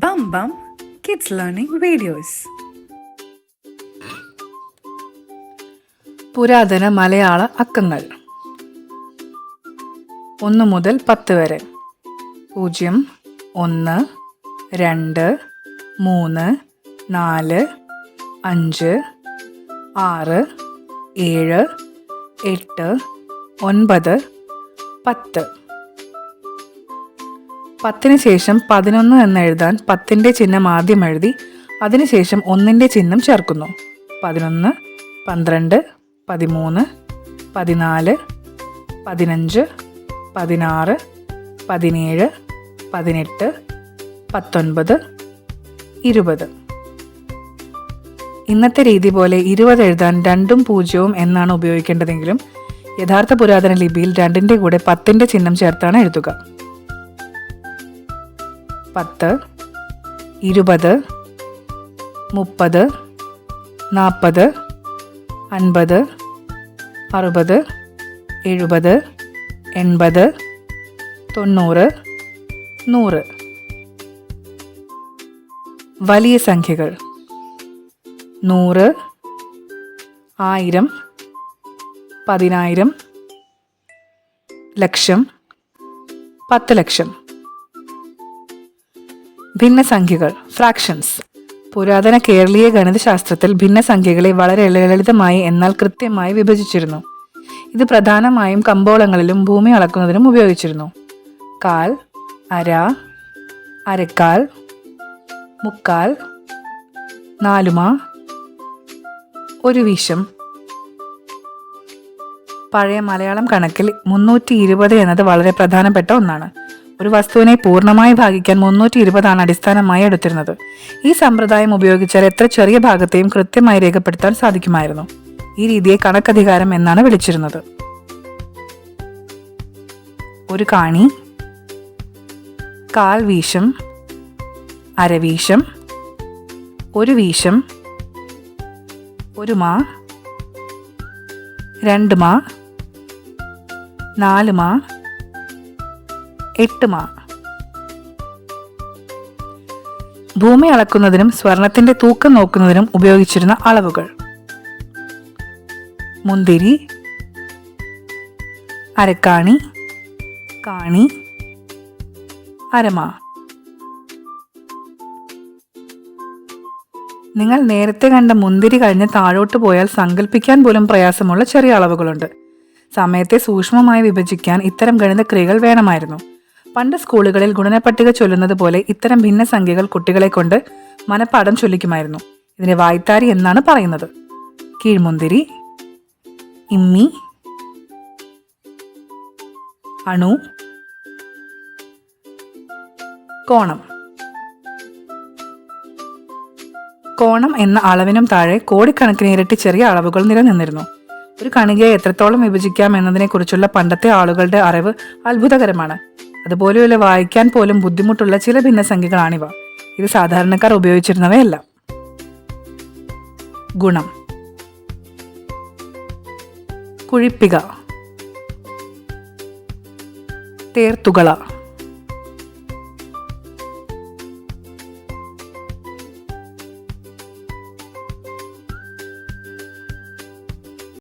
Bum Bum Kids Learning Videos. പുരാതന മലയാള അക്കങ്ങൾ 1 മുതൽ 10 വരെ. 0, 1, 2, 3, 4, 5, 6, 7, 8, 9, 10. 10-ന് ശേഷം 11 എന്ന് എഴുതാൻ 10-ന്റെ ചിഹ്നം ആദ്യം എഴുതി അതിനുശേഷം 1-ന്റെ ചിഹ്നം ചേർക്കുന്നു. 11, 12, 13, 14, 15, 16, 17, 18, 19, 20. ഇന്നത്തെ രീതി പോലെ 20 എഴുതാൻ 2ഉം 0ഉം എന്നാണ് ഉപയോഗിക്കേണ്ടതെങ്കിലും യഥാർത്ഥ പുരാതന ലിപിയിൽ 2-ന്റെ കൂടെ 10-ന്റെ ചിഹ്നം ചേർത്താണ് എഴുതുക. 10, 20, 30, 40, 50, 60, 70, 80, 90, 100. വലിയ സംഖ്യകൾ 100, 1000, 10,000, ലക്ഷം, 10 ലക്ഷം. ഭിന്നസംഖ്യകൾ ഫ്രാക്ഷൻസ്. പുരാതന കേരളീയ ഗണിതശാസ്ത്രത്തിൽ ഭിന്നസംഖ്യകളെ വളരെ ലളിതമായി എന്നാൽ കൃത്യമായി വിഭജിച്ചിരുന്നു. ഇത് പ്രധാനമായും കമ്പോളങ്ങളിലും ഭൂമി അളക്കുന്നതിനും ഉപയോഗിച്ചിരുന്നു. കാൽ, അര, അരക്കാൽ, മുക്കാൽ, 4 മാ, 1 വീശം. പഴയ മലയാളം കണക്കിൽ 320 എന്നത് വളരെ പ്രധാനപ്പെട്ട ഒന്നാണ്. ഒരു വസ്തുവിനെ പൂർണ്ണമായി ഭാഗിക്കാൻ 320 അടിസ്ഥാനമായി എടുത്തിരുന്നത്. ഈ സമ്പ്രദായം ഉപയോഗിച്ചാൽ എത്ര ചെറിയ ഭാഗത്തെയും കൃത്യമായി രേഖപ്പെടുത്താൻ സാധിക്കുമായിരുന്നു. ഈ രീതിയെ കണക്കധികാരം എന്നാണ് വിളിച്ചിരുന്നത്. ഒരു കാണി, കാൽ വീശം, അരവീശം, 1 വീശം, 1 മാ, 2 മാ, 4 മാ, 8 മാ. ഭൂമി അളക്കുന്നതിനും സ്വർണത്തിന്റെ തൂക്കം നോക്കുന്നതിനും ഉപയോഗിച്ചിരുന്ന അളവുകൾ: മുന്തിരി, അരക്കാണി, കാണി, അരമാ. നിങ്ങൾ നേരത്തെ കണ്ട മുന്തിരി കഴിഞ്ഞ് താഴോട്ട് പോയാൽ സങ്കല്പിക്കാൻ പോലും പ്രയാസമുള്ള ചെറിയ അളവുകളുണ്ട്. സമയത്തെ സൂക്ഷ്മമായി വിഭജിക്കാൻ ഇത്തരം ഗണിതക്രിയകൾ വേണമായിരുന്നു. പണ്ട് സ്കൂളുകളിൽ ഗുണനപ്പട്ടിക ചൊല്ലുന്നത് പോലെ ഇത്തരം ഭിന്നസംഖ്യകൾ കുട്ടികളെ കൊണ്ട് മനപ്പാഠം ചൊല്ലിക്കുമായിരുന്നു. ഇതിനെ വായ്ത്താരി എന്നാണ് പറയുന്നത്. കീഴ്മുന്തിരി, ഇമ്മി, അണു, കോണം. കോണം എന്ന അളവിനും താഴെ കോടിക്കണക്കിന് ഇരട്ടി ചെറിയ അളവുകൾ നിലനിന്നിരുന്നു. ഒരു കണികയെ എത്രത്തോളം വിഭജിക്കാം എന്നതിനെക്കുറിച്ചുള്ള പണ്ടത്തെ ആളുകളുടെ അറിവ് അത്ഭുതകരമാണ്. അതുപോലെയുള്ള വായിക്കാൻ പോലും ബുദ്ധിമുട്ടുള്ള ചില ഭിന്നസംഖ്യകളാണിവ. ഇത് സാധാരണക്കാർ ഉപയോഗിച്ചിരുന്നവയല്ല. ഗുണം: കുഴിപ്പിക, തേർത്തുകള.